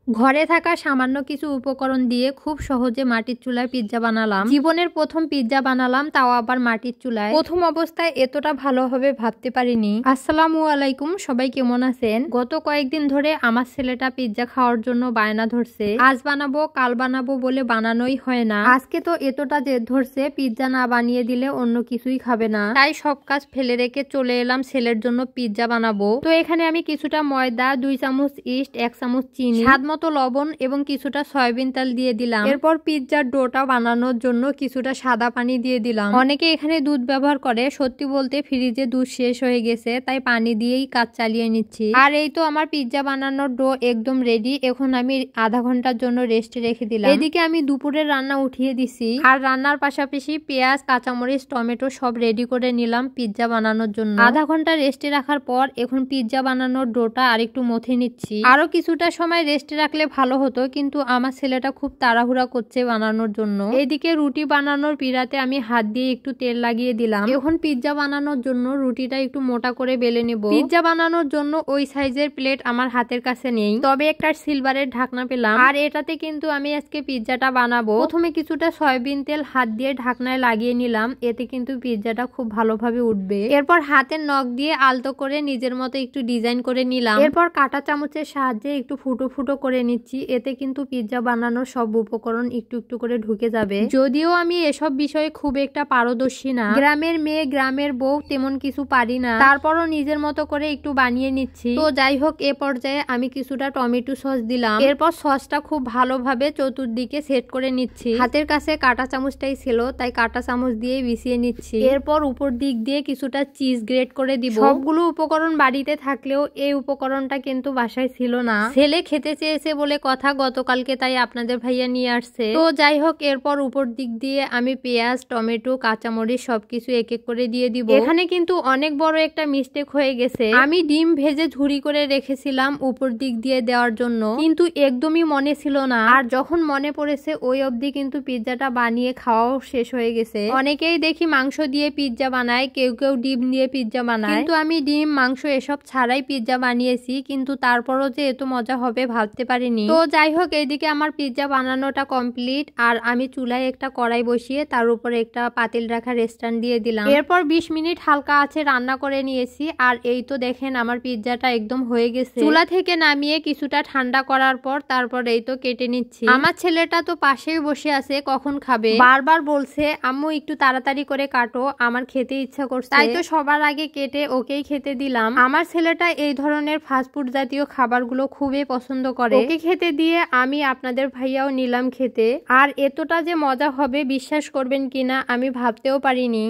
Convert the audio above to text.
ঘরে থাকা সামান্য কিছু উপকরণ দিয়ে খুব সহজে মাটির চুলায় পিৎজা বানালাম। জীবনের প্রথম পিৎজা বানালাম, তাও আবার মাটির চুলায়। প্রথম অবস্থায় এতটা ভালো হবে ভাবতে পারিনি। আসসালামু আলাইকুম, সবাই কেমন আছেন? গত কয়েকদিন ধরে আমার ছেলেটা পিৎজা খাওয়ার জন্য বায়না ধরছে। আজ বানাবো কাল বানাবো বলে বানানোই হয় না। আজকে তো এতটা জেদ ধরছে, পিৎজা না বানিয়ে দিলে অন্য কিছুই খাবে না। তাই সব কাজ ফেলে রেখে চলে এলাম ছেলের জন্য পিৎজা বানাবো। তো এখানে আমি কিছুটা ময়দা, 2 চামচ ইস্ট, 1 চামচ চিনি, স্বাদ মতো লবণ এবং কিছুটা সয়াবিন তেল দিয়ে দিলাম। এরপর পিৎজার ডোটা বানানোর জন্য কিছুটা সাদা পানি দিয়ে দিলাম। অনেকে এখানে দুধ ব্যবহার করে, সত্যি বলতে ফ্রিজে দুধ শেষ হয়ে গেছে, তাই পানি দিয়েই কাজ চালিয়ে নিচ্ছি। আর এই তো আমার পিৎজা বানানোর ডো একদম রেডি। এখন আমি আধা ঘন্টার জন্য রেস্টে রেখে দিলাম। এদিকে আমি দুপুরের রান্না উঠিয়ে দিছি, আর রান্নার পাশাপাশি পেঁয়াজ, কাঁচামরিচ, টমেটো সব রেডি করে নিলাম পিৎজা বানানোর জন্য। আধা ঘন্টা রেস্টে রাখার পর এখন পিৎজা বানানোর ডোটা আরেকটু মথে নিচ্ছি। আরো কিছুটা সময় রেস্টে রাখলে ভালো হতো, কিন্তু আমার ছেলেটা খুব তাড়াহুড়া করছে বানানোর জন্য। এদিকে রুটি বানানোর পিড়াতে আমি হাত দিয়ে একটু তেল লাগিয়ে দিলাম। এখন পিৎজা বানানোর জন্য রুটিটা একটু মোটা করে বেলে নেব। পিৎজা বানানোর জন্য ওই সাইজের প্লেট আমার হাতের কাছে নেই, তবে একটা সিলভারের ঢাকনা পেলাম, আর এটাতে কিন্তু আমি আজকে পিৎজাটা বানাবো। প্রথমে কিছুটা সয়াবিন তেল হাত দিয়ে ঢাকনায় লাগিয়ে নিলাম, এতে কিন্তু পিৎজাটা খুব ভালোভাবে উঠবে। এরপর হাতের নখ দিয়ে আলতো করে নিজের মতো একটু ডিজাইন করে নিলাম। এরপর কাঁটা চামচের সাহায্যে একটু ফুটো ফুটো করে নিচ্ছি, এতে কিন্তু পিৎজা বানানোর সব উপকরণ একটু একটু করে ঢুকে যাবে। যদিও আমি এসব বিষয়ে খুব একটা পারদর্শী না, গ্রামের মেয়ে গ্রামের বউ, তেমন কিছু পারি না, তারপরও নিজের মতো করে একটু বানিয়ে নিচ্ছি। তো যাই হোক, এ পর্যায়ে আমি কিছুটা টমেটো সস দিলাম। এরপর সসটা খুব ভালোভাবে চতুর্দিকে সেট করে নিচ্ছি। হাতের কাছে কাঁটা চামচটাই ছিল, তাই কাঁটা চামচ দিয়ে বিছিয়ে নিচ্ছি। এরপর উপর দিক দিয়ে কিছুটা চিজ গ্রেট করে দিব। সবগুলো উপকরণ বাড়িতে থাকলেও এই উপকরণটা কিন্তু বাসায় ছিল না। ছেলে খেতে চেয়েছে বলে কথা গতকালকে, তাই আপনাদের ভাইয়া নিয়ে আসছে। তো যাই হোক, এরপর উপর দিক দিয়ে আমি পেঁয়াজ, টমেটো, কাঁচামরিচ সবকিছু এক এক করে দিয়ে দিব। এখানে কিন্তু অনেক বড় একটা মিস্টেক হয়ে গেছে। আমি ডিম ভেজে ঝুরি করে রেখেছিলাম উপর দিক দিয়ে দেওয়ার জন্য, কিন্তু একদমই মনে ছিল না। আর যখন মনে পড়েছে ওই অবধি কিন্তু পিৎজাটা বানিয়ে খাওয়াও শেষ হয়ে গেছে। অনেকেই দেখি মাংস দিয়ে পিৎজা বানায়, কেউ কেউ ডিম দিয়ে পিৎজা বানায়, কিন্তু আমি ডিম, মাংস এসব ছাড়াই পিৎজা বানিয়েছি, কিন্তু তারপরও যে এত মজা হবে ভাবতে পারিনি। তো যাই হোক, এইদিকে আমার পিৎজা বানানোটা কমপ্লিট, আর আমি চুলায় একটা কড়াই বসিয়ে তার উপরে একটা পাতিল রাখা রেস্টুরেন্ট দিয়ে দিলাম। এরপর 20 মিনিট হালকা আছে রান্না করে নিয়েছি, আর এই তো দেখেন আমার পিৎজাটা একদম হয়ে গেছে। চুলা থেকে নামিয়ে কিছুটা ঠান্ডা করার পর তারপর এই তো কেটে নিচ্ছি। আমার ছেলেটা তো পাশেই বসে আছে, কখন খাবে বারবার বলছে, আম্মু একটু তাড়াতাড়ি করে কাটো, আমার খেতে ইচ্ছা করছে। তাই তো সবার আগে কেটে ওকেই খেতে দিলাম। আমার ছেলেটা এই ধরনের ফাস্টফুড জাতীয় খাবারগুলো খুবই পছন্দ করে। ওকে খেতে দিয়ে আমি আপনাদের ভাইয়াও নিলাম খেতে। আর এতটা যে মজা হবে বিশ্বাস করবেন কিনা আমি ভাবতেও পারিনি।